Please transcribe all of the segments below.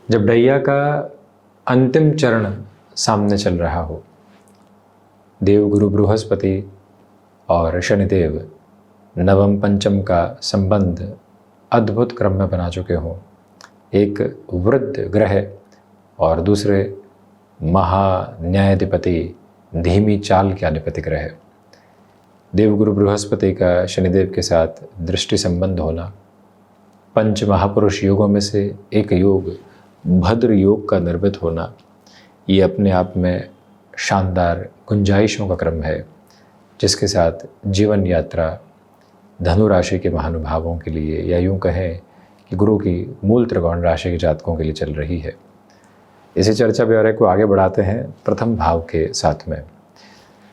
जब ढैया का अंतिम चरण सामने चल रहा हो, देवगुरु बृहस्पति और शनिदेव नवम पंचम का संबंध अद्भुत क्रम में बना चुके हों, एक वृद्ध ग्रह और दूसरे महान्यायाधिपति धीमी चाल के अधिपति ग्रह, देवगुरु बृहस्पति का शनिदेव के साथ दृष्टि संबंध होना, पंच महापुरुष योगों में से एक योग भद्र योग का निर्मित होना, ये अपने आप में शानदार गुंजाइशों का क्रम है, जिसके साथ जीवन यात्रा धनु राशि के महानुभावों के लिए, या यूँ कहें कि गुरु की मूल त्रिकोण राशि के जातकों के लिए चल रही है। इसी चर्चा ब्यौरे को आगे बढ़ाते हैं प्रथम भाव के साथ में।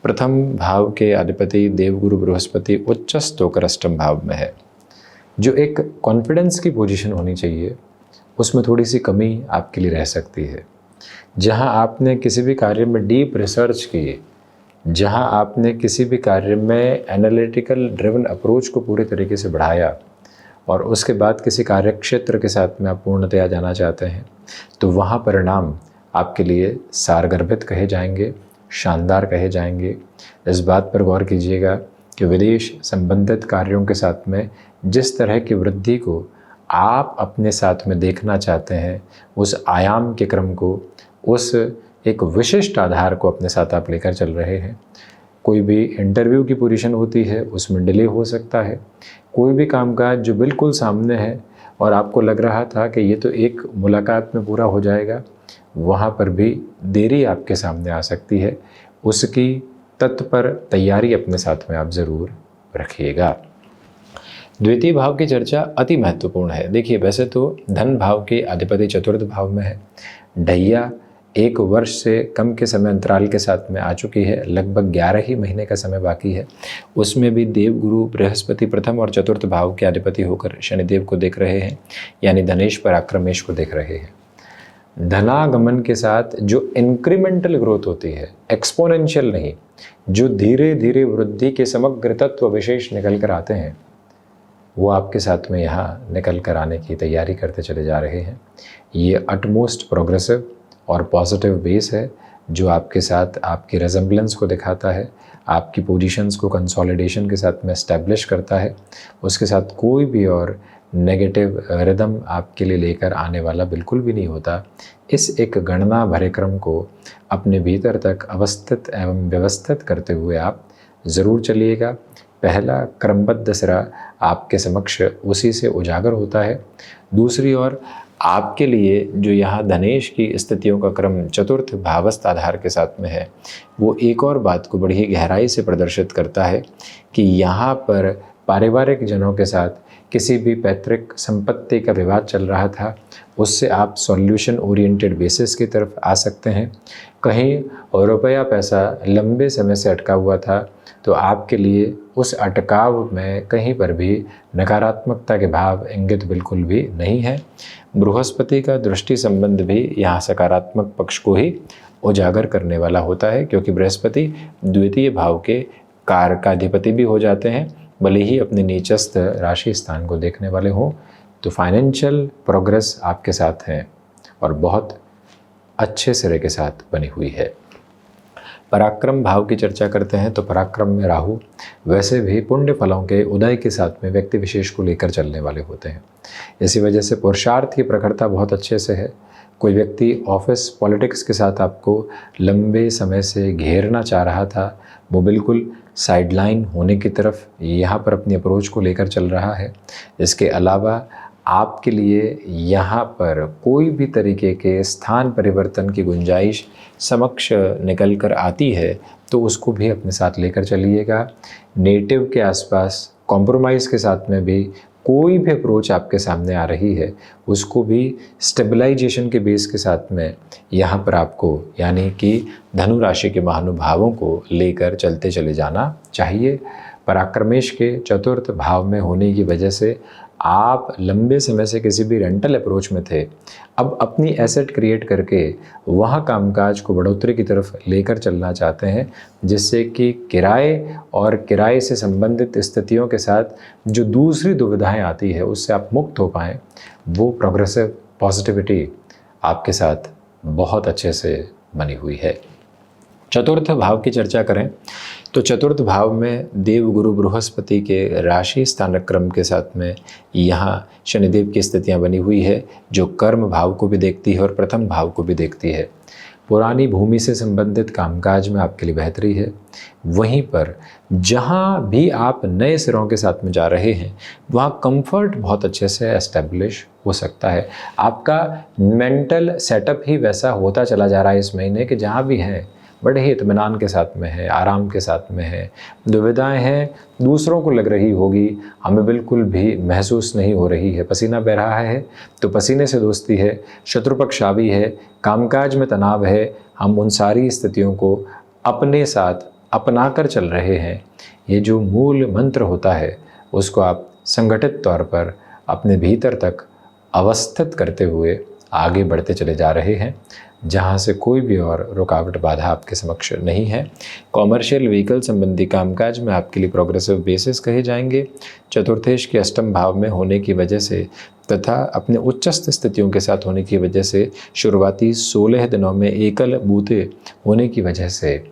प्रथम भाव के अधिपति देवगुरु बृहस्पति उच्चस्थ होकर अष्टम भाव में है, जो एक कॉन्फिडेंस की पोजीशन होनी चाहिए, उसमें थोड़ी सी कमी आपके लिए रह सकती है। जहां आपने किसी भी कार्य में डीप रिसर्च की, जहां आपने किसी भी कार्य में एनालिटिकल ड्रिवन अप्रोच को पूरे तरीके से बढ़ाया और उसके बाद किसी कार्य क्षेत्र के साथ में आप पूर्णतया जाना चाहते हैं, तो वहाँ परिणाम आपके लिए सारगर्भित कहे जाएंगे, शानदार कहे जाएंगे। इस बात पर गौर कीजिएगा कि विदेश संबंधित कार्यों के साथ में जिस तरह की वृद्धि को आप अपने साथ में देखना चाहते हैं, उस आयाम के क्रम को, उस एक विशिष्ट आधार को अपने साथ आप लेकर चल रहे हैं। कोई भी इंटरव्यू की पोजीशन होती है, उसमें डिले हो सकता है। कोई भी कामकाज जो बिल्कुल सामने है और आपको लग रहा था कि ये तो एक मुलाकात में पूरा हो जाएगा, वहाँ पर भी देरी आपके सामने आ सकती है। उसकी तत्पर तैयारी अपने साथ में आप ज़रूर रखिएगा। द्वितीय भाव की चर्चा अति महत्वपूर्ण है। देखिए, वैसे तो धन भाव के अधिपति चतुर्थ भाव में है। ढैया 1 वर्ष से कम के समय अंतराल के साथ में आ चुकी है, लगभग 11 ही महीने का समय बाकी है। उसमें भी देवगुरु बृहस्पति प्रथम और चतुर्थ भाव के अधिपति होकर शनिदेव को देख रहे हैं, यानी धनेश पर आक्रमेश को देख रहे हैं। धनागमन के साथ जो इंक्रीमेंटल ग्रोथ होती है, एक्सपोनेंशियल नहीं, जो धीरे धीरे वृद्धि के समग्र तत्व विशेष निकल कर आते हैं, वो आपके साथ में यहाँ निकल कर आने की तैयारी करते चले जा रहे हैं। ये अटमोस्ट प्रोग्रेसिव और पॉजिटिव बेस है, जो आपके साथ आपकी रेजेंबलेंस को दिखाता है, आपकी पोजीशंस को कंसोलिडेशन के साथ में एस्टैब्लिश करता है। उसके साथ कोई भी और नेगेटिव रिदम आपके लिए लेकर आने वाला बिल्कुल भी नहीं होता। इस एक गणना भरे क्रम को अपने भीतर तक अवस्थित एवं व्यवस्थित करते हुए आप ज़रूर चलिएगा। पहला क्रमबद्ध सिरा आपके समक्ष उसी से उजागर होता है। दूसरी ओर आपके लिए जो यहाँ धनेश की स्थितियों का क्रम चतुर्थ भावस्थ आधार के साथ में है, वो एक और बात को बड़ी ही गहराई से प्रदर्शित करता है कि यहाँ पर पारिवारिक जनों के साथ किसी भी पैतृक संपत्ति का विवाद चल रहा था, उससे आप सॉल्यूशन ओरिएंटेड बेसिस की तरफ आ सकते हैं। कहीं रुपया पैसा लंबे समय से अटका हुआ था, तो आपके लिए उस अटकाव में कहीं पर भी नकारात्मकता के भाव इंगित बिल्कुल भी नहीं है। बृहस्पति का दृष्टि संबंध भी यहाँ सकारात्मक पक्ष को ही उजागर करने वाला होता है, क्योंकि बृहस्पति द्वितीय भाव के कारकाधिपति भी हो जाते हैं, भले ही अपने नीचस्थ राशि स्थान को देखने वाले हों। तो फाइनेंशियल प्रोग्रेस आपके साथ है और बहुत अच्छे सिरे के साथ बनी हुई है। पराक्रम भाव की चर्चा करते हैं तो पराक्रम में राहु वैसे भी पुण्य फलों के उदय के साथ में व्यक्ति विशेष को लेकर चलने वाले होते हैं। इसी वजह से पुरुषार्थ की प्रखरता बहुत अच्छे से है। कोई व्यक्ति ऑफिस पॉलिटिक्स के साथ आपको लंबे समय से घेरना चाह रहा था, वो बिल्कुल साइडलाइन होने की तरफ यहाँ पर अपनी अप्रोच को लेकर चल रहा है। इसके अलावा आपके लिए यहाँ पर कोई भी तरीके के स्थान परिवर्तन की गुंजाइश समक्ष निकल कर आती है, तो उसको भी अपने साथ लेकर चलिएगा। नेटिव के आसपास कॉम्प्रोमाइज़ के साथ में भी कोई भी अप्रोच आपके सामने आ रही है, उसको भी स्टेबलाइजेशन के बेस के साथ में यहाँ पर आपको, यानी कि धनु राशि के महानुभावों को लेकर चलते चले जाना चाहिए। पराक्रमेश के चतुर्थ भाव में होने की वजह से आप लंबे समय से किसी भी रेंटल अप्रोच में थे, अब अपनी एसेट क्रिएट करके वहाँ कामकाज को बढ़ोतरी की तरफ लेकर चलना चाहते हैं, जिससे कि किराए और किराए से संबंधित स्थितियों के साथ जो दूसरी दुविधाएं आती है, उससे आप मुक्त हो पाएँ। वो प्रोग्रेसिव पॉजिटिविटी आपके साथ बहुत अच्छे से बनी हुई है। चतुर्थ भाव की चर्चा करें तो चतुर्थ भाव में देव गुरु बृहस्पति के राशि स्थान क्रम के साथ में यहाँ शनिदेव की स्थितियाँ बनी हुई है, जो कर्म भाव को भी देखती है और प्रथम भाव को भी देखती है। पुरानी भूमि से संबंधित कामकाज में आपके लिए बेहतरी है। वहीं पर जहाँ भी आप नए सिरों के साथ में जा रहे हैं वहाँ कंफर्ट बहुत अच्छे से एस्टेब्लिश हो सकता है। आपका मेंटल सेटअप ही वैसा होता चला जा रहा है इस महीने कि जहाँ भी हैं बड़े ही इत्मीनान के साथ में है, आराम के साथ में है। दुविधाएं हैं दूसरों को लग रही होगी, हमें बिल्कुल भी महसूस नहीं हो रही है। पसीना बह रहा है तो पसीने से दोस्ती है, शत्रुपक्ष हावी है, कामकाज में तनाव है। हम उन सारी स्थितियों को अपने साथ अपना कर चल रहे हैं। ये जो मूल मंत्र होता है उसको आप संगठित तौर पर अपने भीतर तक अवस्थित करते हुए आगे बढ़ते चले जा रहे हैं, जहाँ से कोई भी और रुकावट बाधा आपके समक्ष नहीं है। कॉमर्शियल व्हीकल संबंधी कामकाज में आपके लिए प्रोग्रेसिव बेसिस कहे जाएंगे। चतुर्थेश के अष्टम भाव में होने की वजह से तथा अपने उच्चस्थ स्थितियों के साथ होने की वजह से शुरुआती 16 दिनों में एकल बूते होने की वजह से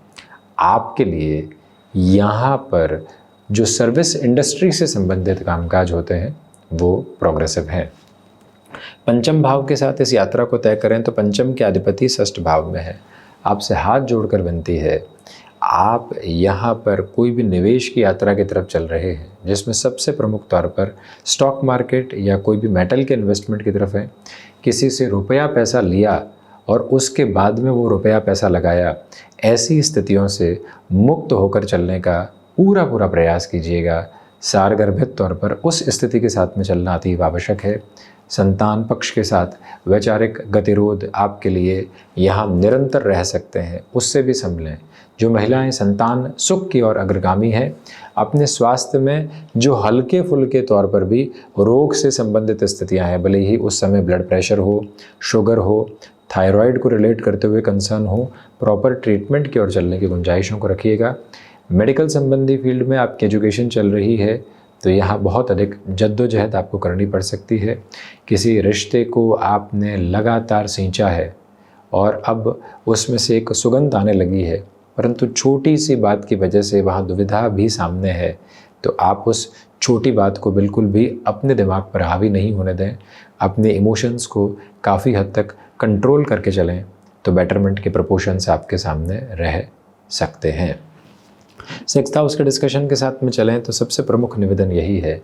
आपके लिए यहाँ पर जो सर्विस इंडस्ट्री से संबंधित कामकाज होते हैं वो प्रोग्रेसिव हैं। पंचम भाव के साथ इस यात्रा को तय करें तो पंचम के अधिपति षष्ठ भाव में है। आपसे हाथ जोड़कर विनती है, आप यहाँ पर कोई भी निवेश की यात्रा की तरफ चल रहे हैं जिसमें सबसे प्रमुख तौर पर स्टॉक मार्केट या कोई भी मेटल के इन्वेस्टमेंट की तरफ है। किसी से रुपया पैसा लिया और उसके बाद में वो रुपया पैसा लगाया, ऐसी स्थितियों से मुक्त होकर चलने का पूरा प्रयास कीजिएगा। सारगर्भित तौर पर उस स्थिति के साथ में चलना अति आवश्यक है। संतान पक्ष के साथ वैचारिक गतिरोध आपके लिए यहाँ निरंतर रह सकते हैं, उससे भी संभलें। जो महिलाएं संतान सुख की ओर अग्रगामी हैं, अपने स्वास्थ्य में जो हल्के फुल्के तौर पर भी रोग से संबंधित स्थितियां हैं, भले ही उस समय ब्लड प्रेशर हो, शुगर हो, थायराइड को रिलेट करते हुए कंसर्न हो, प्रॉपर ट्रीटमेंट की ओर चलने की गुंजाइशों को रखिएगा। मेडिकल संबंधी फील्ड में आपकी एजुकेशन चल रही है तो यहाँ बहुत अधिक जद्दोजहद आपको करनी पड़ सकती है। किसी रिश्ते को आपने लगातार सींचा है और अब उसमें से एक सुगंध आने लगी है, परंतु छोटी सी बात की वजह से वहाँ दुविधा भी सामने है, तो आप उस छोटी बात को बिल्कुल भी अपने दिमाग पर हावी नहीं होने दें। अपने इमोशंस को काफ़ी हद तक कंट्रोल करके चलें तो बेटरमेंट के प्रपोर्शंस आपके सामने रह सकते हैं। सिक्स्थ हाउस के डिस्कशन के साथ में चलें तो सबसे प्रमुख निवेदन यही है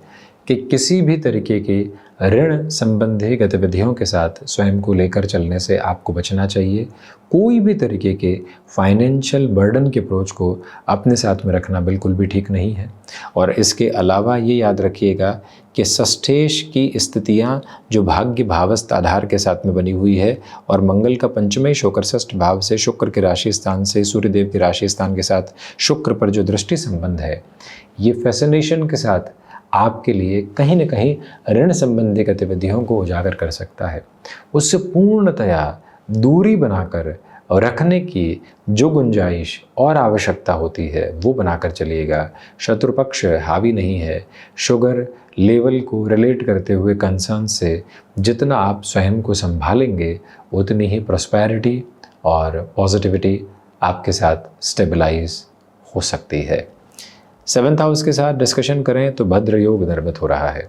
कि किसी भी तरीके की ऋण संबंधी गतिविधियों के साथ स्वयं को लेकर चलने से आपको बचना चाहिए। कोई भी तरीके के फाइनेंशियल बर्डन के अप्रोच को अपने साथ में रखना बिल्कुल भी ठीक नहीं है। और इसके अलावा ये याद रखिएगा कि षष्ठेश की स्थितियाँ जो भाग्य भावस्थ आधार के साथ में बनी हुई है और मंगल का पंचमेश होकर षष्ठ भाव से शुक्र के राशि स्थान से सूर्यदेव के राशि स्थान के साथ शुक्र पर जो दृष्टि संबंध है, ये फैसिनेशन के साथ आपके लिए कहीं न कहीं ऋण संबंधी गतिविधियों को उजागर कर सकता है। उससे पूर्णतया दूरी बनाकर रखने की जो गुंजाइश और आवश्यकता होती है वो बनाकर चलिएगा। शत्रुपक्ष हावी नहीं है। शुगर लेवल को रिलेट करते हुए कंसर्न से जितना आप स्वयं को संभालेंगे उतनी ही प्रॉस्पेरिटी और पॉजिटिविटी आपके साथ स्टेबलाइज हो सकती है। सेवंथ हाउस के साथ डिस्कशन करें तो भद्र योग निर्मित हो रहा है,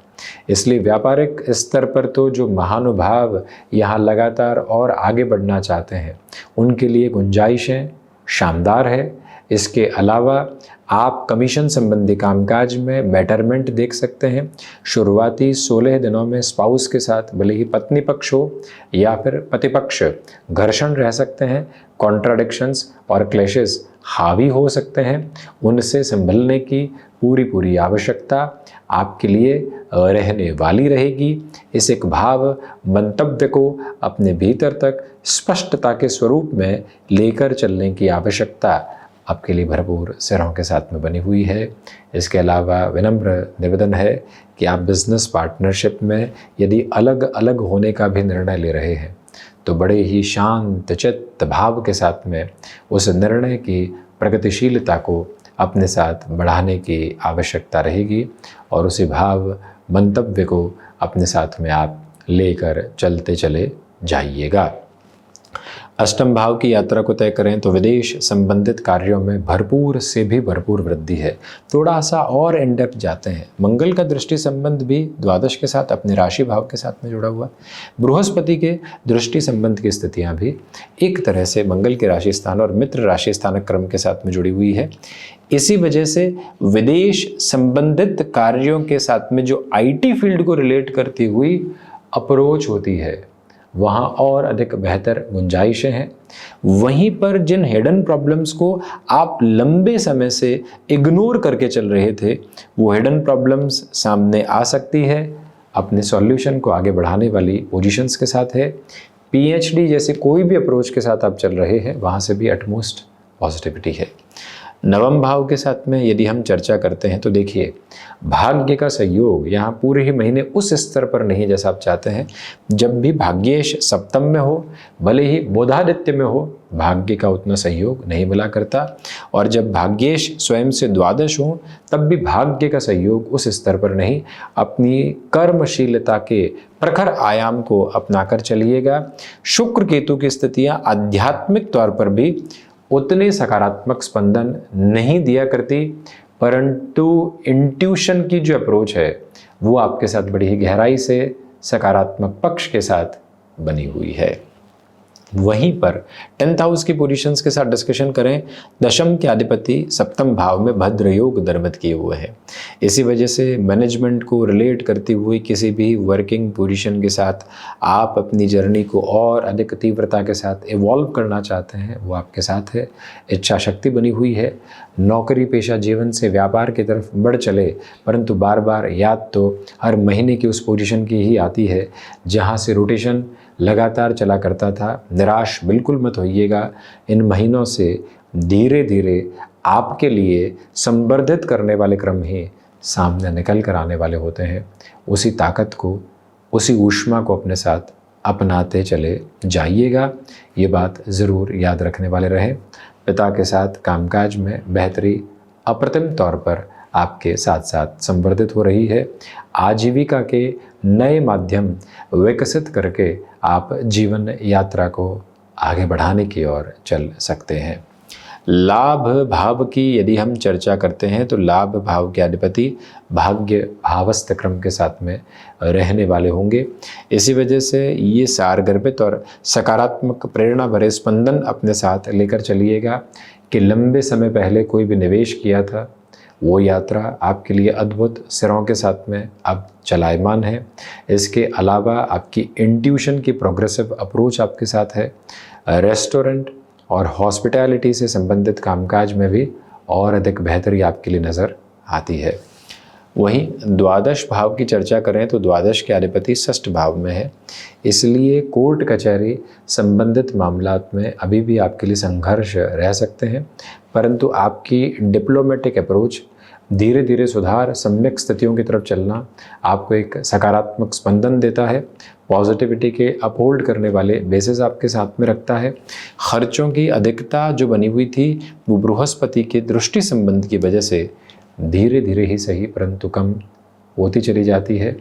इसलिए व्यापारिक स्तर पर तो जो महानुभाव यहाँ लगातार और आगे बढ़ना चाहते हैं उनके लिए गुंजाइशें शानदार है। इसके अलावा आप कमीशन संबंधी कामकाज में बेटरमेंट देख सकते हैं। शुरुआती 16 दिनों में स्पाउस के साथ भले ही पत्नी पक्ष हो या फिर पति पक्ष घर्षण रह सकते हैं, कॉन्ट्राडिक्शंस और क्लैशेस हावी हो सकते हैं। उनसे संभलने की पूरी आवश्यकता आपके लिए रहने वाली रहेगी। इस एक भाव मंतव्य को अपने भीतर तक स्पष्टता के स्वरूप में लेकर चलने की आवश्यकता आपके लिए भरपूर सिरों के साथ में बनी हुई है। इसके अलावा विनम्र निवेदन है कि आप बिजनेस पार्टनरशिप में यदि अलग अलग होने का भी निर्णय ले रहे हैं तो बड़े ही शांत चित्त भाव के साथ में उस निर्णय की प्रगतिशीलता को अपने साथ बढ़ाने की आवश्यकता रहेगी और उसी भाव मंतव्य को अपने साथ में आप लेकर चलते चले जाइएगा। अष्टम भाव की यात्रा को तय करें तो विदेश संबंधित कार्यों में भरपूर से भी भरपूर वृद्धि है। थोड़ा सा और इन डेप्थ जाते हैं। मंगल का दृष्टि संबंध भी द्वादश के साथ अपने राशि भाव के साथ में जुड़ा हुआ। बृहस्पति के दृष्टि संबंध की स्थितियां भी एक तरह से मंगल के राशि स्थान और मित्र राशि स्थानक क्रम के साथ में जुड़ी हुई है। इसी वजह से विदेश संबंधित कार्यों के साथ में जो IT फील्ड को रिलेट करती हुई अप्रोच होती है वहाँ और अधिक बेहतर गुंजाइशें हैं। वहीं पर जिन हिडन प्रॉब्लम्स को आप लंबे समय से इग्नोर करके चल रहे थे वो हिडन प्रॉब्लम्स सामने आ सकती है। अपने सॉल्यूशन को आगे बढ़ाने वाली पोजीशंस के साथ है। PhD जैसे कोई भी अप्रोच के साथ आप चल रहे हैं वहाँ से भी अटमोस्ट पॉजिटिविटी है। नवम भाव के साथ में यदि हम चर्चा करते हैं तो देखिए भाग्य का सहयोग यहाँ पूरे ही महीने उस स्तर पर नहीं जैसा आप चाहते हैं। जब भी भाग्येश सप्तम में हो, भले ही बोधादित्य में हो, भाग्य का उतना सहयोग नहीं मिला करता। और जब भाग्येश स्वयं से द्वादश हो तब भी भाग्य का सहयोग उस स्तर पर नहीं। अपनी कर्मशीलता के प्रखर आयाम को अपनाकर चलिएगा। शुक्र केतु की स्थितियाँ आध्यात्मिक तौर पर भी उतने सकारात्मक स्पंदन नहीं दिया करती, परंतु इंट्यूशन की जो अप्रोच है वो आपके साथ बड़ी ही गहराई से सकारात्मक पक्ष के साथ बनी हुई है। वहीं पर 10th हाउस की पोजीशंस के साथ डिस्कशन करें, दशम के अधिपति सप्तम भाव में भद्र योग निर्मित किए हुए हैं। इसी वजह से मैनेजमेंट को रिलेट करती हुई किसी भी वर्किंग पोजीशन के साथ आप अपनी जर्नी को और अधिक तीव्रता के साथ इवॉल्व करना चाहते हैं वो आपके साथ है। इच्छा शक्ति बनी हुई है। नौकरी पेशा जीवन से व्यापार की तरफ बढ़ चले, परंतु बार बार याद तो हर महीने की उस पोजीशन की ही आती है जहाँ से रोटेशन लगातार चला करता था। निराश बिल्कुल मत होइएगा। इन महीनों से धीरे धीरे आपके लिए संवर्धित करने वाले क्रम ही सामने निकल कर आने वाले होते हैं। उसी ताकत को, उसी ऊष्मा को अपने साथ अपनाते चले जाइएगा। ये बात ज़रूर याद रखने वाले रहें। पिता के साथ कामकाज में बेहतरी अप्रतिम तौर पर आपके साथ साथ संवर्धित हो रही है। आजीविका के नए माध्यम विकसित करके आप जीवन यात्रा को आगे बढ़ाने की ओर चल सकते हैं। लाभ भाव की यदि हम चर्चा करते हैं तो लाभ भाव के अधिपति भाग्य भावस्थ क्रम के साथ में रहने वाले होंगे। इसी वजह से ये सारगर्भित और सकारात्मक प्रेरणा भरे स्पंदन अपने साथ लेकर चलिएगा कि लंबे समय पहले कोई भी निवेश किया था वो यात्रा आपके लिए अद्भुत सिरों के साथ में अब चलायमान है। इसके अलावा आपकी इंट्यूशन की प्रोग्रेसिव अप्रोच आपके साथ है। रेस्टोरेंट और हॉस्पिटैलिटी से संबंधित कामकाज में भी और अधिक बेहतरी आपके लिए नज़र आती है। वहीं द्वादश भाव की चर्चा करें तो द्वादश के अधिपति षष्ठ भाव में है, इसलिए कोर्ट कचहरी संबंधित मामलात में अभी भी आपके लिए संघर्ष रह सकते हैं, परंतु आपकी डिप्लोमेटिक अप्रोच, धीरे धीरे सुधार, सम्यक स्थितियों की तरफ चलना आपको एक सकारात्मक स्पंदन देता है। पॉजिटिविटी के अपहोल्ड करने वाले बेसिस आपके साथ में रखता है। खर्चों की अधिकता जो बनी हुई थी वो बृहस्पति के दृष्टि संबंध की वजह से धीरे धीरे ही सही परंतु कम होती चली जाती है।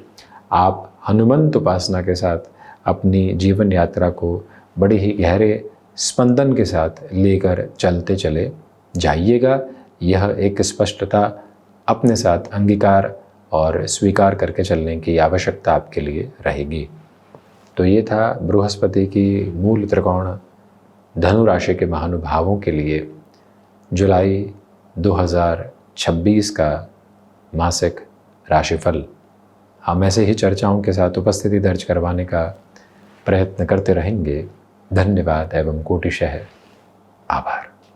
आप हनुमंत उपासना के साथ अपनी जीवन यात्रा को बड़े ही गहरे स्पंदन के साथ लेकर चलते चले जाइएगा। यह एक स्पष्टता अपने साथ अंगीकार और स्वीकार करके चलने की आवश्यकता आपके लिए रहेगी। तो ये था बृहस्पति की मूल त्रिकोण धनु राशि के महानुभावों के लिए जुलाई 2026 का मासिक राशिफल। हम ऐसे ही चर्चाओं के साथ उपस्थिति दर्ज करवाने का प्रयत्न करते रहेंगे। धन्यवाद एवं कोटिशः आभार।